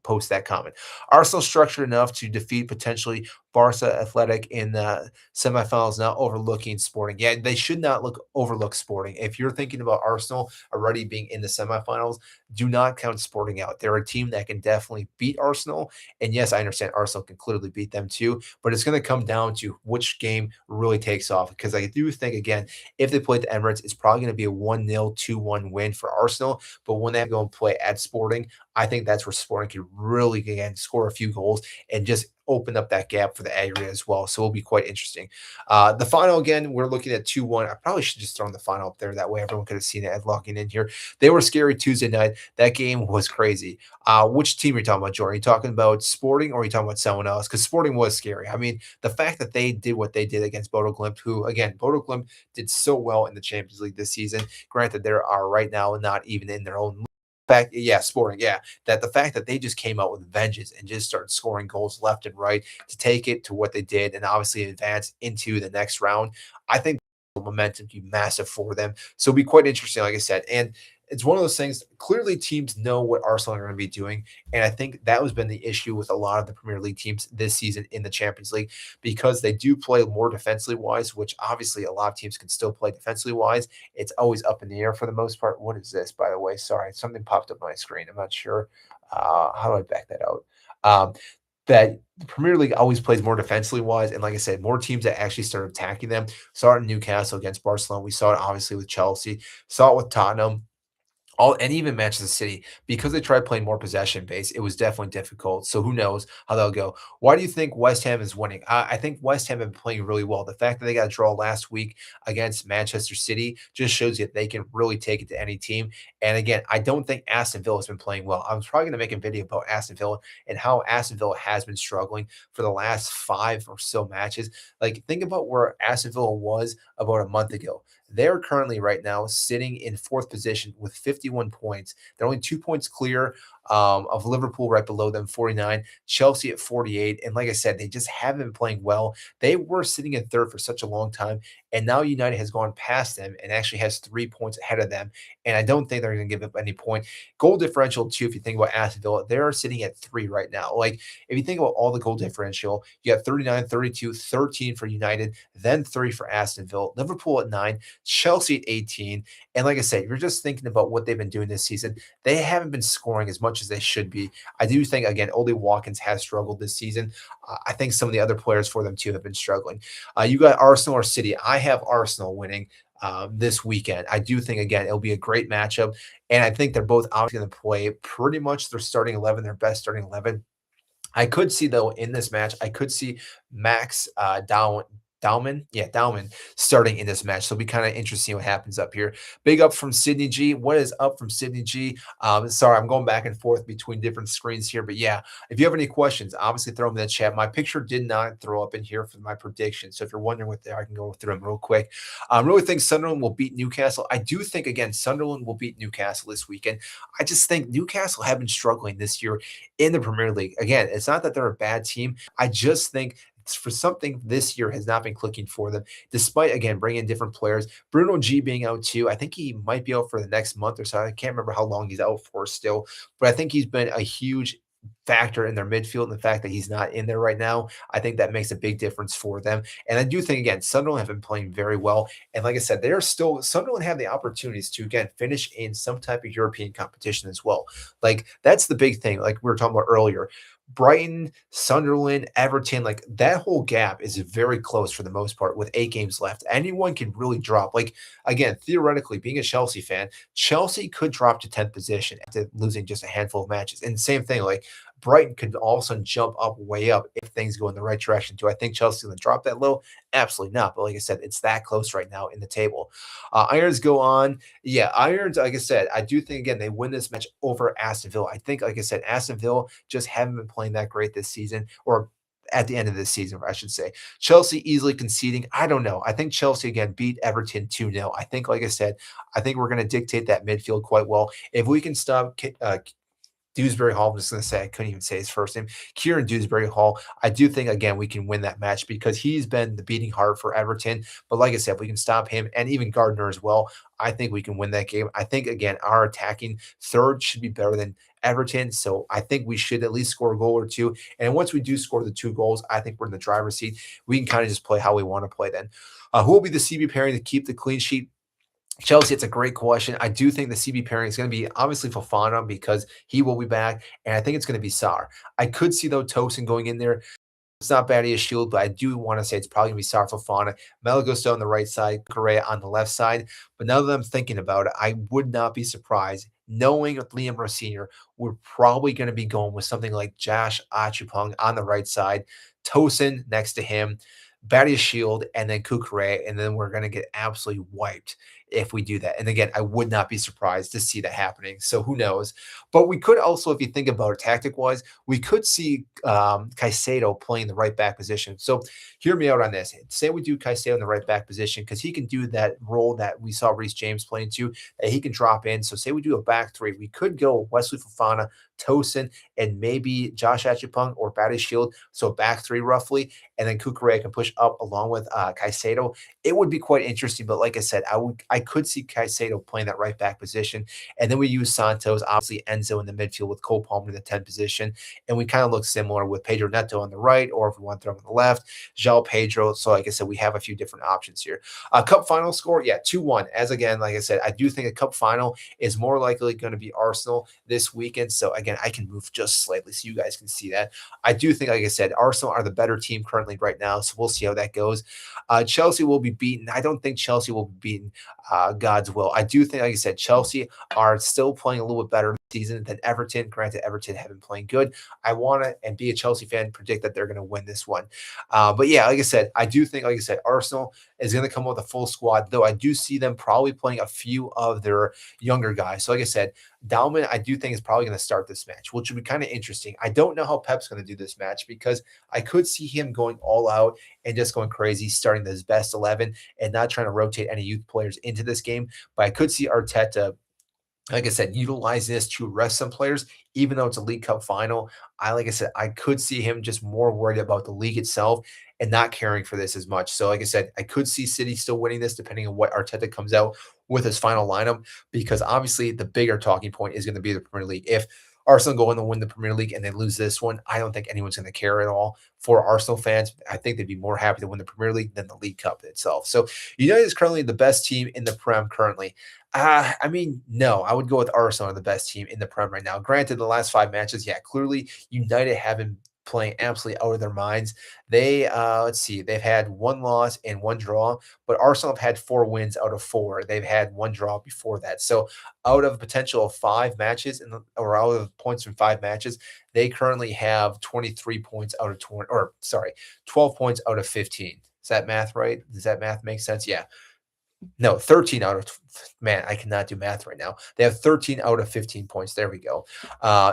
post that comment. Arsenal structured enough to defeat potentially Barca Athletic in the semifinals, not overlooking Sporting. Yeah, they should not overlook Sporting. If you're thinking about Arsenal already being in the semifinals, do not count Sporting out. They're a team that can definitely beat Arsenal. And yes, I understand Arsenal can clearly beat them too, but it's going to come down to which game really takes off. Because I do think, again, if they play at the Emirates, it's probably going to be a 1-0, 2-1 win for Arsenal. But when they go and play at Sporting, I think that's where Sporting could really, again, score a few goals and just open up that gap for the aggregate as well. So it'll be quite interesting. The final, again, we're looking at 2-1. I probably should just throw the final up there. That way everyone could have seen it at logging in here. They were scary Tuesday night. That game was crazy. Which team are you talking about, Jordan? Are you talking about Sporting or are you talking about someone else? Because Sporting was scary. I mean, the fact that they did what they did against Bodo Glimt, who, again, Bodo Glimt did so well in the Champions League this season. Granted, they are right now not even in their own fact, yeah, Sporting, yeah, that the fact that they just came out with vengeance and just started scoring goals left and right to take it to what they did and obviously advance into the next round. I think the momentum be massive for them. So it'll be quite interesting, like I said. And it's one of those things. Clearly, teams know what Arsenal are going to be doing, and I think that has been the issue with a lot of the Premier League teams this season in the Champions League because they do play more defensively wise, which obviously a lot of teams can still play defensively wise. It's always up in the air for the most part. What is this, by the way? Sorry, something popped up on my screen. I'm not sure. How do I back that out? That the Premier League always plays more defensively wise, and like I said, more teams that actually start attacking them. Saw it in Newcastle against Barcelona. We saw it obviously with Chelsea. Saw it with Tottenham all and even Manchester City, because they tried playing more possession base, it was definitely difficult. So who knows how they'll go. Why do you think West Ham is winning? I think West Ham have been playing really well. The fact that they got a draw last week against Manchester City just shows you that they can really take it to any team. And again, I don't think Aston Villa has been playing well. I was probably going to make a video about Aston Villa and how Aston Villa has been struggling for the last 5 or so matches. Like, think about where Aston Villa was about a month ago. They're currently right now sitting in fourth position with 51 points. They're only 2 points clear of Liverpool right below them, 49, Chelsea at 48. And like I said, they just haven't been playing well. They were sitting in third for such a long time. And now United has gone past them and actually has 3 points ahead of them. And I don't think they're going to give up any point. Goal differential, too, if you think about Aston Villa, they're sitting at 3 right now. Like, if you think about all the goal differential, you got 39, 32, 13 for United, then 3 for Aston Villa, Liverpool at 9, Chelsea at 18. And like I said, you're just thinking about what they've been doing this season. They haven't been scoring as much as they should be. I do think, again, Ole Watkins has struggled this season. I think some of the other players for them, too, have been struggling. You got Arsenal or City. I have Arsenal winning this weekend. I do think, again, it'll be a great matchup. And I think they're both obviously going to play pretty much their starting 11, their best starting 11. I could see, though, in this match, I could see Max Dalman, yeah, Dalman starting in this match. So it'll be kind of interesting what happens up here. Big up from Sydney G. What is up from Sydney G? Sorry, I'm going back and forth between different screens here, but yeah, if you have any questions, obviously throw them in the chat. My picture did not throw up in here for my prediction, so if you're wondering what they are, I can go through them real quick. I really think Sunderland will beat Newcastle. I do think again Sunderland will beat Newcastle this weekend. I just think Newcastle have been struggling this year in the Premier League. Again, it's not that they're a bad team. I just think for something this year has not been clicking for them, despite again bringing in different players. Bruno G being out too. I think he might be out for the next month or so. I can't remember how long he's out for still, but I think he's been a huge factor in their midfield. And the fact that he's not in there right now, I think that makes a big difference for them. And I do think again, Sunderland have been playing very well. And like I said, they're still Sunderland have the opportunities to again finish in some type of European competition as well. Like that's the big thing. Like we were talking about earlier, Brighton, Sunderland, Everton, like that whole gap is very close for the most part with 8 games left. Anyone can really drop. Like, again, theoretically, being a Chelsea fan, Chelsea could drop to 10th position after losing just a handful of matches. And same thing, like Brighton could all of a sudden jump up way up if things go in the right direction. Do I think Chelsea's going to drop that low? Absolutely not. But like I said, it's that close right now in the table. Irons go on. Yeah, Irons, like I said, I do think, again, they win this match over Aston Villa. I think, like I said, Aston Villa just haven't been playing that great this season, or at the end of this season, I should say. Chelsea easily conceding. I don't know. I think Chelsea, again, beat Everton 2-0. I think, like I said, I think we're going to dictate that midfield quite well. If we can stop Dewsbury Hall, I'm just going to say, I couldn't even say his first name. Kieran Dewsbury Hall. I do think, again, we can win that match because he's been the beating heart for Everton. But like I said, we can stop him and even Gardner as well. I think we can win that game. I think, again, our attacking third should be better than Everton. So I think we should at least score a goal or two. And once we do score the 2 goals, I think we're in the driver's seat. We can kind of just play how we want to play then. Who will be the CB pairing to keep the clean sheet? Chelsea, it's a great question. I do think the CB pairing is going to be obviously Fofana because he will be back, and I think it's going to be Sarr. I could see though Tosin going in there. It's not bad as shield, but I do want to say it's probably going to be Sarr Fofana, Malagusto on the right side, Correa on the left side. But now that I'm thinking about it, I would not be surprised knowing with Liam Rowe Sr., we're probably going to be going with something like Josh Achupong on the right side, Tosin next to him, Badia Shield, and then Kukure, and then we're going to get absolutely wiped if we do that. And again, I would not be surprised to see that happening. So who knows? But we could also, if you think about it tactic wise, we could see Caicedo playing the right back position. So hear me out on this. Say we do Caicedo in the right back position because he can do that role that we saw Reece James playing to, that he can drop in. So say we do a back three, we could go Wesley Fofana, Tosin, and maybe Josh Achupong or Badia Shield. So back three roughly, and then Kukure can push up along with Caicedo. It would be quite interesting. But like I said, I could see Caicedo playing that right back position. And then we use Santos, obviously Enzo in the midfield with Cole Palmer in the 10th position. And we kind of look similar with Pedro Neto on the right, or if we want to throw him on the left, João Pedro. So like I said, we have a few different options here. Cup final score, yeah, 2-1. As again, like I said, I do think a cup final is more likely going to be Arsenal this weekend. So again, I can move just slightly so you guys can see that. I do think, like I said, Arsenal are the better team currently right now. So we'll see how that goes. Chelsea will be beaten. I don't think Chelsea will be beaten. God's will. I do think, like I said, Chelsea are still playing a little bit better this season than Everton. Granted, Everton have been playing good. I want to, and be a Chelsea fan, predict that they're going to win this one. But yeah, like I said, I do think, like I said, Arsenal is going to come with a full squad, though I do see them probably playing a few of their younger guys. So like I said, Dalman, I do think is probably going to start this match, which would be kind of interesting. I don't know how Pep's going to do this match because I could see him going all out and just going crazy, starting this best 11 and not trying to rotate any youth players into this game. But I could see Arteta, like I said, utilize this to rest some players, even though it's a League Cup final. Like I said, I could see him just more worried about the league itself and not caring for this as much. So, like I said, I could see City still winning this depending on what Arteta comes out with his final lineup, because obviously the bigger talking point is going to be the Premier League. If Arsenal go in to win the Premier League and they lose this one, I don't think anyone's going to care at all. For Arsenal fans, I think they'd be more happy to win the Premier League than the League Cup itself. So United is currently the best team in the Prem currently. I mean, no, I would go with Arsenal, the best team in the Prem right now. Granted, the last 5 matches, yeah, clearly United have been playing absolutely out of their minds. They let's see, they've had 1 loss and 1 draw, but Arsenal have had 4 wins out of 4. They've had 1 draw before that. So out of a potential of 5 matches or out of points from 5 matches, they currently have 23 points out of 20, or sorry, 12 points out of 15. Is that math right? Does that math make sense? Yeah. No, 13 out of man, I cannot do math right now. They have 13 out of 15 points. There we go.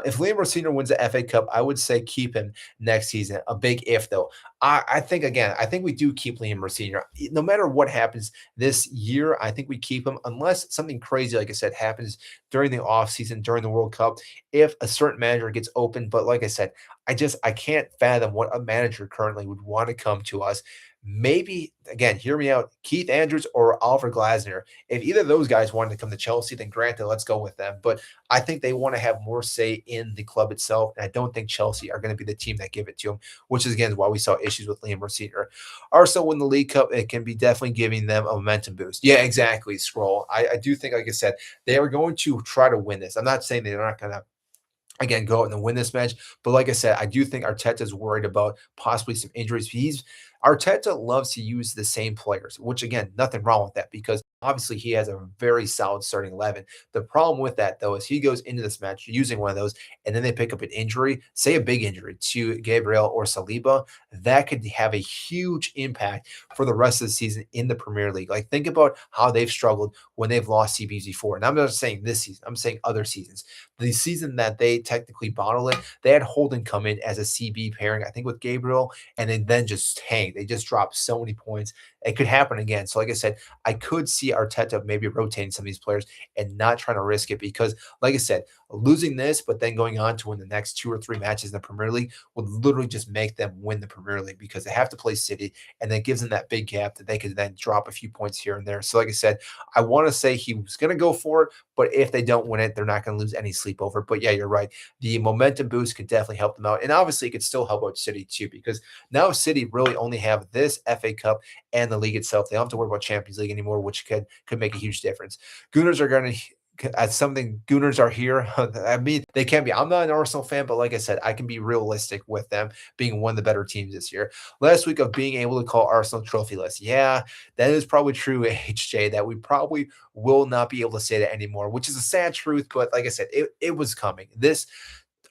If Liam Rosino wins the FA Cup, I would say keep him next season. A big if though. I think again, I think we do keep Liam Rosino. No matter what happens this year, I think we keep him unless something crazy, like I said, happens during the offseason, during the World Cup. If a certain manager gets open, but like I said, I can't fathom what a manager currently would want to come to us. Maybe again, hear me out. Keith Andrews or Oliver Glasner. If either of those guys wanted to come to Chelsea, then granted, let's go with them. But I think they want to have more say in the club itself, and I don't think Chelsea are going to be the team that give it to them. Which is again why we saw issues with Liam Rosiner. Arsenal win the League Cup. It can be definitely giving them a momentum boost. Yeah, exactly. Scroll. I do think, like I said, they are going to try to win this. I'm not saying they're not going to again go out and win this match. But like I said, I do think Arteta's worried about possibly some injuries. Arteta loves to use the same players, which again, nothing wrong with that because obviously he has a very solid starting 11. The problem with that though is he goes into this match using one of those and then they pick up an injury, say a big injury to Gabriel or Saliba, that could have a huge impact for the rest of the season in the Premier League. Like think about how they've struggled when they've lost CBs before. And I'm not saying this season, I'm saying other seasons. The season that they technically bottled it, they had Holden come in as a CB pairing, I think with Gabriel, and then just tanked. They just dropped so many points. It could happen again. So, like I said, I could see Arteta maybe rotating some of these players and not trying to risk it because, like I said, losing this, but then going on to win the next 2 or 3 matches in the Premier League would literally just make them win the Premier League because they have to play City, and that gives them that big gap that they could then drop a few points here and there. So, like I said, I want to say he was going to go for it, but if they don't win it, they're not going to lose any sleep over. But yeah, you're right. The momentum boost could definitely help them out, and obviously, it could still help out City too because now City really only have this FA Cup and the league itself. They don't have to worry about Champions League anymore, which could make a huge difference. Gooners are going to as something Gooners are here. I mean, they can be. I'm not an Arsenal fan, but like I said, I can be realistic with them being one of the better teams this year. Last week of being able to call Arsenal trophyless. Yeah, that is probably true, HJ, that we probably will not be able to say that anymore, which is a sad truth. But like I said, it was coming. This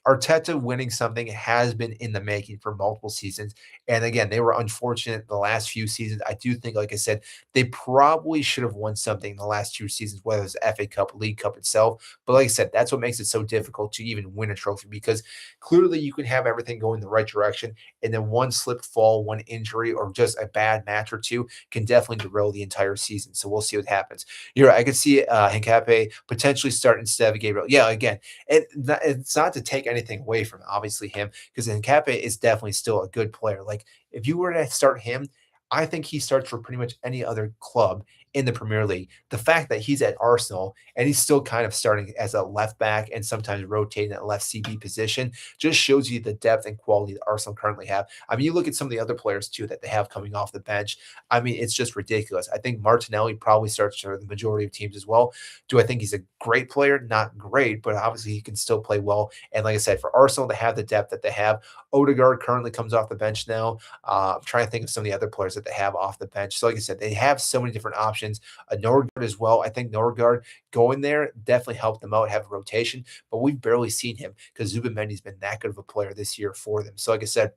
Arteta winning something has been in the making for multiple seasons. And again, they were unfortunate the last few seasons. I do think, like I said, they probably should have won something in the last 2 seasons, whether it's FA Cup, League Cup itself. But like I said, that's what makes it so difficult to even win a trophy because clearly you can have everything going the right direction. And then one slip, fall, one injury, or just a bad match or two can definitely derail the entire season. So we'll see what happens. You're right. I could see Hincapié potentially start instead of Gabriel. Yeah, again, it's not to take anything away from obviously him because Nkapé is definitely still a good player. Like if you were to start him, I think he starts for pretty much any other club in the Premier League. The fact that he's at Arsenal and he's still kind of starting as a left back and sometimes rotating at left CB position just shows you the depth and quality that Arsenal currently have. I mean, you look at some of the other players too that they have coming off the bench. I mean, it's just ridiculous. I think Martinelli probably starts for the majority of teams as well. Do I think he's a great player? Not great, but obviously he can still play well. And like I said, for Arsenal to have the depth that they have, Odegaard currently comes off the bench now. I'm trying to think of some of the other players that they have off the bench. So like I said, they have so many different options. Norgard as well. I think Norgard going there definitely helped them out, have a rotation, but we've barely seen him because Zubimendi's been that good of a player this year for them. So like I said,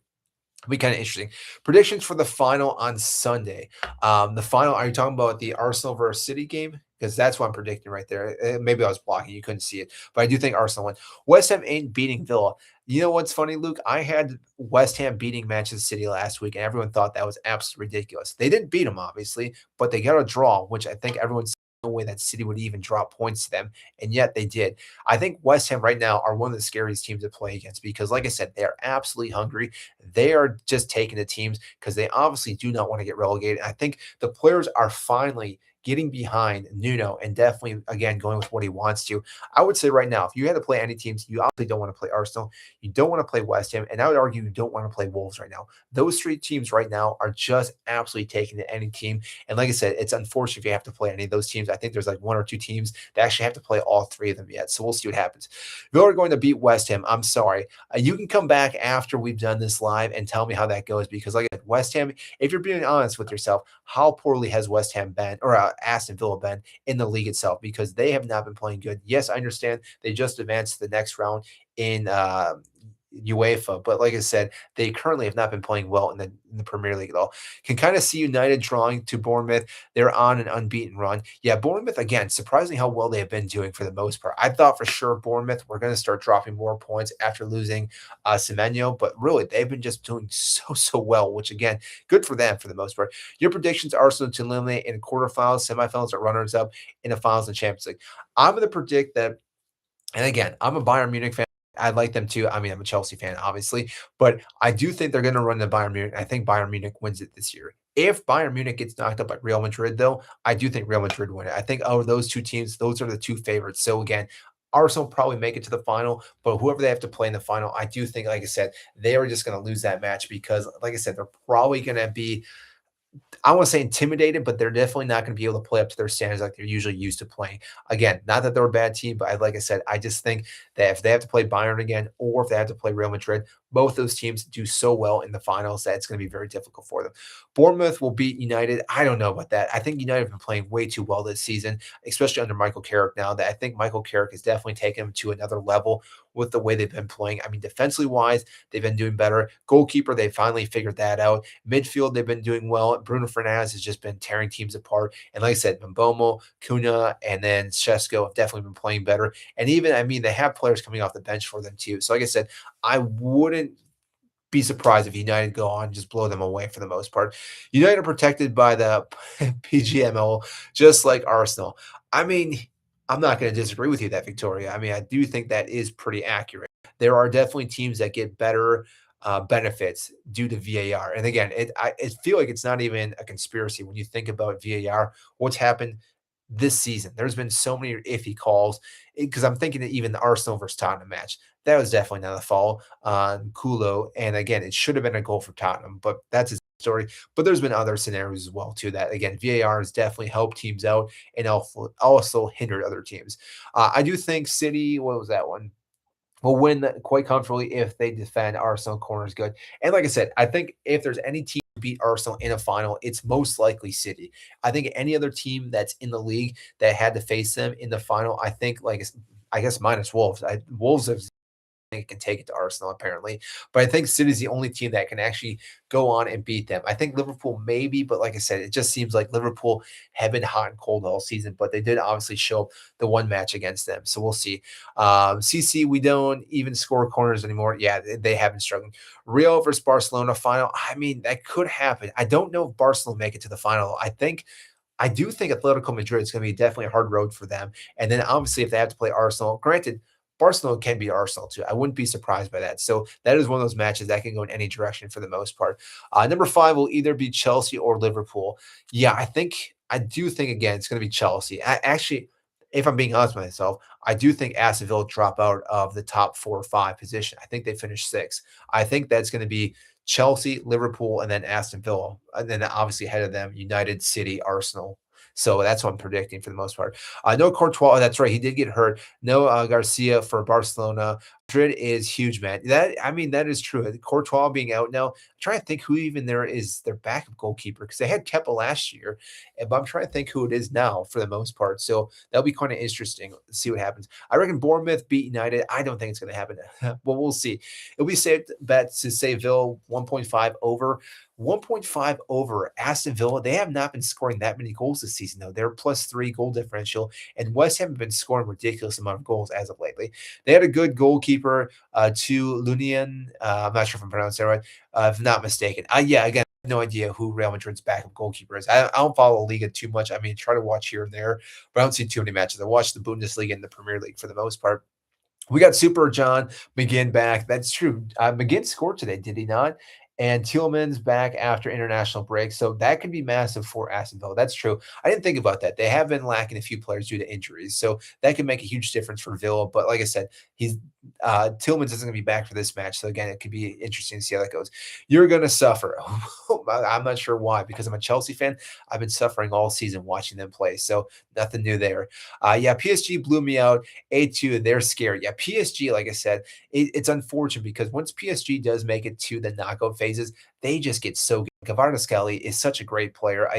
it'll be kind of interesting. Predictions for the final on Sunday. The final, are you talking about the Arsenal versus City game? Because that's what I'm predicting right there. Maybe I was blocking. You couldn't see it. But I do think Arsenal win. West Ham ain't beating Villa. You know what's funny, Luke? I had West Ham beating Manchester City last week, and everyone thought that was absolutely ridiculous. They didn't beat them, obviously, but they got a draw, which I think everyone's no way that City would even drop points to them, and yet they did. I think West Ham right now are one of the scariest teams to play against because, like I said, they are absolutely hungry. They are just taking the teams because they obviously do not want to get relegated. I think the players are finally getting behind Nuno and definitely, again, going with what he wants to. I would say right now, if you had to play any teams, you obviously don't want to play Arsenal. You don't want to play West Ham. And I would argue you don't want to play Wolves right now. Those 3 teams right now are just absolutely taking to any team. And like I said, it's unfortunate if you have to play any of those teams. I think there's like 1 or 2 teams that actually have to play all 3 of them yet. So we'll see what happens. Villa are going to beat West Ham. I'm sorry. You can come back after we've done this live and tell me how that goes because, like I said, West Ham, if you're being honest with yourself, how poorly has West Ham been or Aston Villa been in the league itself because they have not been playing good. Yes, I understand they just advanced to the next round in UEFA. But like I said, they currently have not been playing well in the Premier League at all. Can kind of see United drawing to Bournemouth. They're on an unbeaten run. Yeah, Bournemouth again, surprising how well they have been doing for the most part. I thought for sure Bournemouth were going to start dropping more points after losing Semenyo, but really they've been just doing so well, which again, good for them for the most part. Your predictions: Arsenal to eliminate in quarterfinals, semifinals, or runners up in the finals and Champions League. I'm going to predict that, and again, I'm a Bayern Munich fan. I like them too. I mean, I'm a Chelsea fan, obviously, but I do think they're going to run the Bayern Munich. I think Bayern Munich wins it this year. If Bayern Munich gets knocked up by Real Madrid, though, I do think Real Madrid win it. I think out of those two teams, those are the two favorites. So again, Arsenal probably make it to the final, but whoever they have to play in the final, I do think, like I said, they are just going to lose that match because, like I said, they're probably going to be, I won't say intimidated, but they're definitely not going to be able to play up to their standards like they're usually used to playing. Again, not that they're a bad team, but like I said, I just think that if they have to play Bayern again or if they have to play Real Madrid, both those teams do so well in the finals that it's going to be very difficult for them. Bournemouth will beat United. I don't know about that. I think United have been playing way too well this season, especially under Michael Carrick now. That I think Michael Carrick has definitely taken them to another level with the way they've been playing. I mean, defensively wise, they've been doing better. Goalkeeper, they finally figured that out. Midfield, they've been doing well. Bruno Fernandes has just been tearing teams apart. And like I said, Mbomo, Kuna, and then Shesko have definitely been playing better. And even, I mean, they have players coming off the bench for them too. So like I said, I wouldn't be surprised if United go on and just blow them away for the most part. United are protected by the PGML, just like Arsenal. I mean, I'm not going to disagree with you that Victoria. I mean, I do think that is pretty accurate. There are definitely teams that get better benefits due to VAR. And again, I feel like it's not even a conspiracy when you think about VAR. What's happened this season? There's been so many iffy calls because I'm thinking that even the Arsenal versus Tottenham match, that was definitely not a foul on Kulo. And again, it should have been a goal for Tottenham, but that's his story. But there's been other scenarios as well too that again VAR has definitely helped teams out and also hindered other teams. I do think City. What was that one? Will win quite comfortably if they defend Arsenal corners good. And like I said, I think if there's any team to beat Arsenal in a final, it's most likely City. I think any other team that's in the league that had to face them in the final, I think like I guess minus Wolves. Wolves have think can take it to Arsenal apparently. But I think City's the only team that can actually go on and beat them. I think Liverpool maybe, but like I said, it just seems like Liverpool have been hot and cold all season, but they did obviously show the one match against them. So we'll see. CC, we don't even score corners anymore. Yeah, they have been struggling. Real versus Barcelona final. I mean, that could happen. I don't know if Barcelona make it to the final. I do think Atletico Madrid is going to be definitely a hard road for them. And then obviously, if they have to play Arsenal, granted, Barcelona can be Arsenal too. I wouldn't be surprised by that. So that is one of those matches that can go in any direction for the most part. Number 5 will either be Chelsea or Liverpool. Yeah, I do think again it's going to be Chelsea. I actually, if I'm being honest with myself, I do think Aston Villa drop out of the top 4 or 5 position. I think they finish 6. I think that's going to be Chelsea, Liverpool, and then Aston Villa, and then obviously ahead of them, United, City, Arsenal. So that's what I'm predicting for the most part. No Courtois. Oh, that's right. He did get hurt. No Garcia for Barcelona. Madrid is huge, man. That I mean, that is true. Courtois being out now. I'm trying to think who even there is their backup goalkeeper because they had Kepa last year, but I'm trying to think who it is now for the most part. So that'll be kind of interesting. See what happens. I reckon Bournemouth beat United. I don't think it's going to happen. Well, we'll see. It'll be safe bet to say Ville 1.5 over. 1.5 over Aston Villa. They have not been scoring that many goals this season, though. They're +3 goal differential, and West Ham have been scoring ridiculous amount of goals as of lately. They had a good goalkeeper, to Lunian. I'm not sure if I'm pronouncing that right, if I'm not mistaken. Yeah, again, I have no idea who Real Madrid's backup goalkeeper is. I don't follow La Liga too much. I mean, try to watch here and there, but I don't see too many matches. I watch the Bundesliga and the Premier League for the most part. We got Super John McGinn back. That's true. McGinn scored today, did he not? And Tillman's back after international break. So that could be massive for Aston Villa. That's true. I didn't think about that. They have been lacking a few players due to injuries. So that could make a huge difference for Villa. But like I said, he's Tillman's isn't going to be back for this match. So again, it could be interesting to see how that goes. You're going to suffer. I'm not sure why, because I'm a Chelsea fan. I've been suffering all season watching them play. So nothing new there. Yeah, PSG blew me out 8-2. They're scary. Yeah, PSG, like I said, it's unfortunate because once PSG does make it to the knockout phases, they just get so good. Kvaratskhelia is such a great player.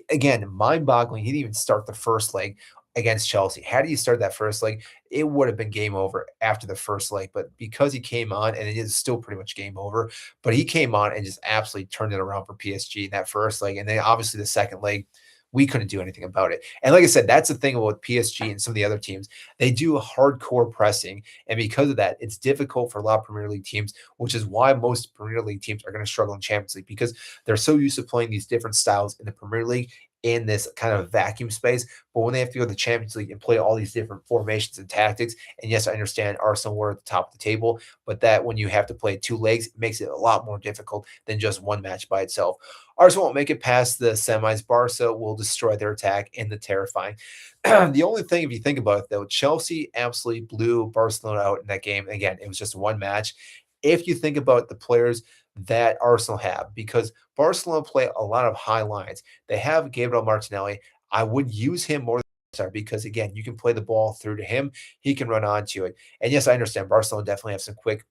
Again, mind-boggling. He didn't even start the first leg. against Chelsea. Had he started that first leg, it would have been game over after the first leg. But because he came on, and it is still pretty much game over, but he came on and just absolutely turned it around for PSG in that first leg. And then obviously the second leg, we couldn't do anything about it. And like I said, that's the thing about PSG and some of the other teams. They do hardcore pressing. And because of that, it's difficult for a lot of Premier League teams, which is why most Premier League teams are going to struggle in Champions League because they're so used to playing these different styles in the Premier League in this kind of vacuum space. But when they have to go to the Champions League and play all these different formations and tactics, and yes, I understand Arsenal were at the top of the table, but that when you have to play two legs, it makes it a lot more difficult than just one match by itself. Arsenal won't make it past the semis. Barca will destroy their attack in the terrifying. The only thing, if you think about it, though, Chelsea absolutely blew Barcelona out in that game. Again, it was just one match. If you think about the players that Arsenal have, because Barcelona play a lot of high lines. They have Gabriel Martinelli. I would use him more than Sar because again, you can play the ball through to him. He can run onto it. And yes, I understand Barcelona definitely have some quick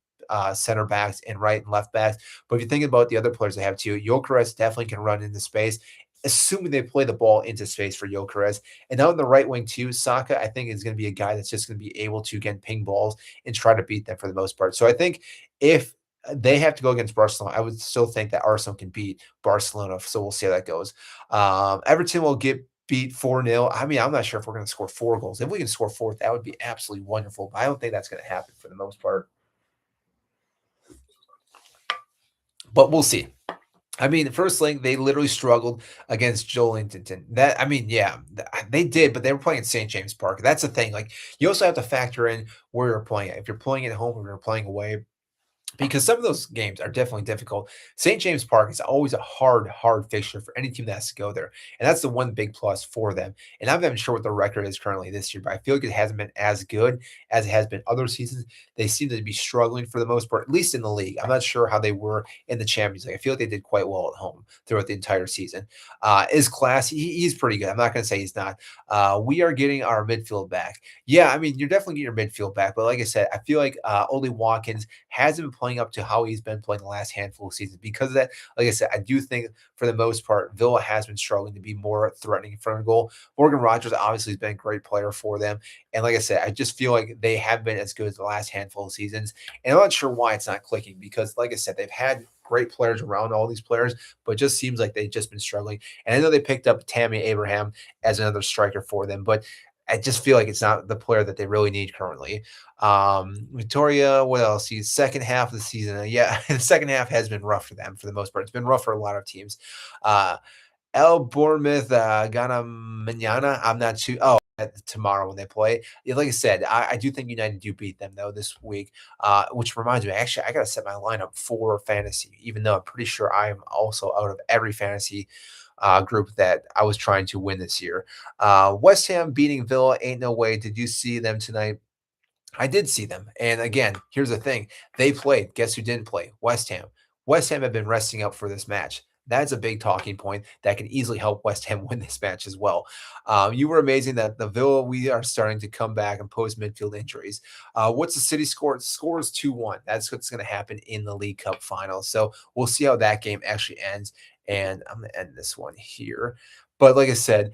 center backs and right and left backs. But if you think about the other players they have too, Gyökeres definitely can run into space, assuming they play the ball into space for Gyökeres. And on the right wing too, Saka, I think is going to be a guy that's just going to be able to again ping balls and try to beat them for the most part. So I think if they have to go against Barcelona, I would still think that Arsenal can beat Barcelona. So we'll see how that goes. Everton will get beat 4-0. I mean, I'm not sure if we're going to score 4 goals. If we can score four, that would be absolutely wonderful. But I don't think that's going to happen for the most part. But we'll see. I mean, the first leg, they literally struggled against Joel Linton. That I mean, yeah, they did, but they were playing at St. James Park. That's the thing. Like, you also have to factor in where you're playing at. If you're playing at home or you're playing away, because some of those games are definitely difficult. St. James Park is always a hard fixture for any team that has to go there. And that's the one big plus for them. And I'm not even sure what the record is currently this year, but I feel like it hasn't been as good as it has been other seasons. They seem to be struggling for the most part, at least in the league. I'm not sure how they were in the Champions League. I feel like they did quite well at home throughout the entire season. Is class, he's pretty good. I'm not going to say he's not. We are getting our midfield back. Yeah, I mean, you're definitely getting your midfield back. But like I said, I feel like Oli Watkins hasn't been playing up to how he's been playing the last handful of seasons. Because of that, like I said, I do think for the most part, Villa has been struggling to be more threatening in front of goal. Morgan Rogers obviously has been a great player for them. And like I said, I just feel like they have been as good as the last handful of seasons. And I'm not sure why it's not clicking because, like I said, they've had great players around all these players, but it just seems like they've just been struggling. And I know they picked up Tammy Abraham as another striker for them, but I just feel like it's not the player that they really need currently. Victoria, what else? He's second half of the season. Yeah, the second half has been rough for them for the most part. It's been rough for a lot of teams. Uh, El Bournemouth, Gana Manana. I'm not too. Oh, tomorrow when they play. Yeah, like I said, I do think United do beat them though this week. Which reminds me, actually, I gotta set my lineup for fantasy, even though I'm pretty sure I am also out of every fantasy group that I was trying to win this year. West Ham beating Villa ain't no way. Did you see them tonight? I did see them. And again, here's the thing. They played. Guess who didn't play? West Ham. West Ham have been resting up for this match. That's a big talking point that can easily help West Ham win this match as well. You were amazing that the Villa, we are starting to come back and post midfield injuries. What's the City score? Scores 2-1. That's what's going to happen in the League Cup final. So we'll see how that game actually ends. And I'm going to end this one here. But like I said,